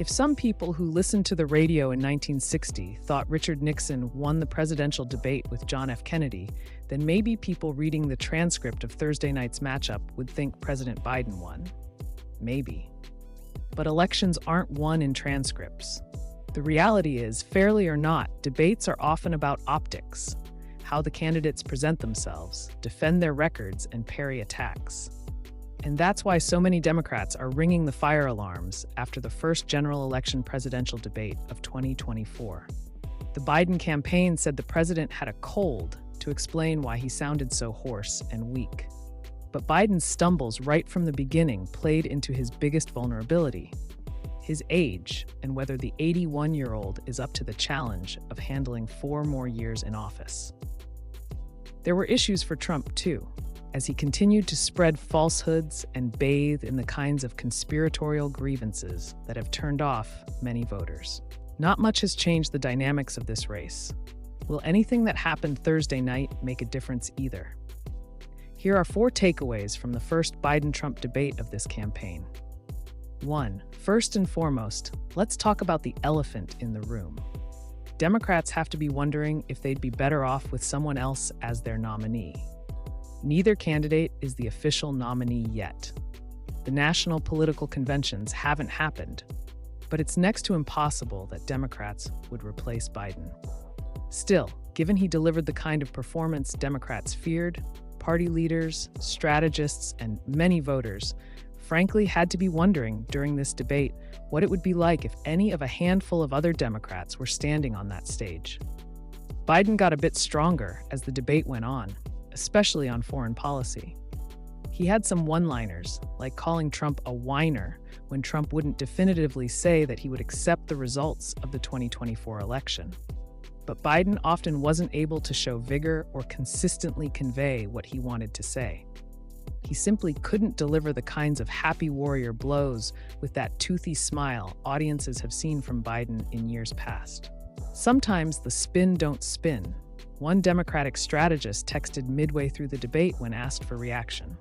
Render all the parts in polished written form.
If some people who listened to the radio in 1960 thought Richard Nixon won the presidential debate with John F. Kennedy, then maybe people reading the transcript of Thursday night's matchup would think President Biden won. Maybe. But elections aren't won in transcripts. The reality is, fairly or not, debates are often about optics, how the candidates present themselves, defend their records, and parry attacks. And that's why so many Democrats are ringing the fire alarms after the first general election presidential debate of 2024. The Biden campaign said the president had a cold to explain why he sounded so hoarse and weak. But Biden's stumbles right from the beginning played into his biggest vulnerability: his age, and whether the 81-year-old is up to the challenge of handling 4 more years in office. There were issues for Trump, too, as he continued to spread falsehoods and bathe in the kinds of conspiratorial grievances that have turned off many voters. Not much has changed the dynamics of this race. Will anything that happened Thursday night make a difference either? Here are 4 takeaways from the first Biden-Trump debate of this campaign. 1. First and foremost, let's talk about the elephant in the room. Democrats have to be wondering if they'd be better off with someone else as their nominee. Neither candidate is the official nominee yet. The national political conventions haven't happened, but it's next to impossible that Democrats would replace Biden. Still, given he delivered the kind of performance Democrats feared, party leaders, strategists, and many voters frankly had to be wondering during this debate what it would be like if any of a handful of other Democrats were standing on that stage. Biden got a bit stronger as the debate went on, especially on foreign policy. He had some one-liners, like calling Trump a whiner when Trump wouldn't definitively say that he would accept the results of the 2024 election. But Biden often wasn't able to show vigor or consistently convey what he wanted to say. He simply couldn't deliver the kinds of happy warrior blows with that toothy smile audiences have seen from Biden in years past. Sometimes the spin don't spin. One Democratic strategist texted midway through the debate when asked for reaction.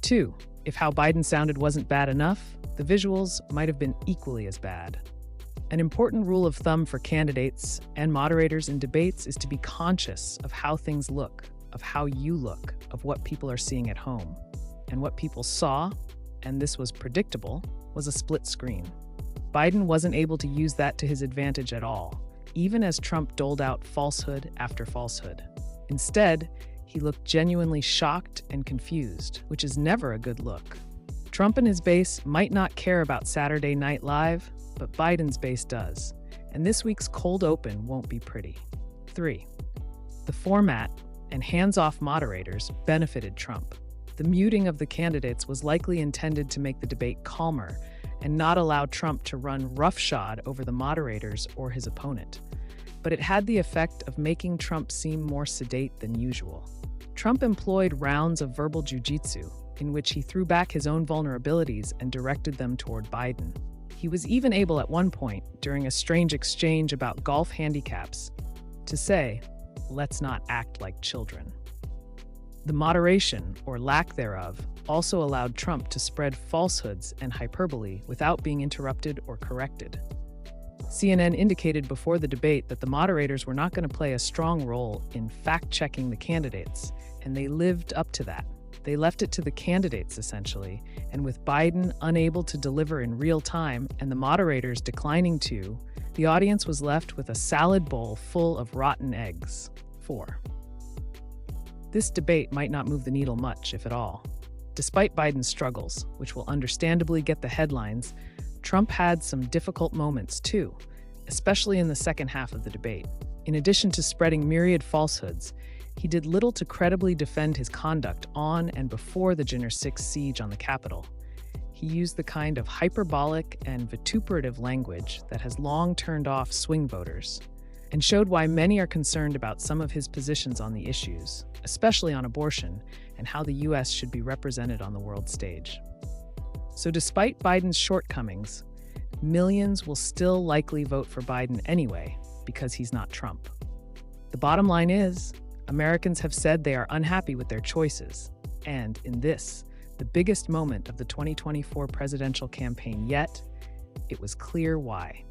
2. If how Biden sounded wasn't bad enough, the visuals might have been equally as bad. An important rule of thumb for candidates and moderators in debates is to be conscious of how things look, of how you look, of what people are seeing at home. And what people saw, and this was predictable, was a split screen. Biden wasn't able to use that to his advantage at all, even as Trump doled out falsehood after falsehood. Instead, he looked genuinely shocked and confused, which is never a good look. Trump and his base might not care about Saturday Night Live, but Biden's base does, and this week's cold open won't be pretty. 3. The format and hands-off moderators benefited Trump. The muting of the candidates was likely intended to make the debate calmer and not allow Trump to run roughshod over the moderators or his opponent. But it had the effect of making Trump seem more sedate than usual. Trump employed rounds of verbal jujitsu, in which he threw back his own vulnerabilities and directed them toward Biden. He was even able at one point, during a strange exchange about golf handicaps, to say, "Let's not act like children." The moderation, or lack thereof, also allowed Trump to spread falsehoods and hyperbole without being interrupted or corrected. CNN indicated before the debate that the moderators were not going to play a strong role in fact-checking the candidates, and they lived up to that. They left it to the candidates, essentially, and with Biden unable to deliver in real time and the moderators declining to, the audience was left with a salad bowl full of rotten eggs. 4. This debate might not move the needle much, if at all. Despite Biden's struggles, which will understandably get the headlines, Trump had some difficult moments too, especially in the second half of the debate. In addition to spreading myriad falsehoods, he did little to credibly defend his conduct on and before the January 6th siege on the Capitol. He used the kind of hyperbolic and vituperative language that has long turned off swing voters, and showed why many are concerned about some of his positions on the issues, especially on abortion and how the U.S. should be represented on the world stage. So despite Biden's shortcomings, millions will still likely vote for Biden anyway because he's not Trump. The bottom line is, Americans have said they are unhappy with their choices, and in this, the biggest moment of the 2024 presidential campaign yet, it was clear why.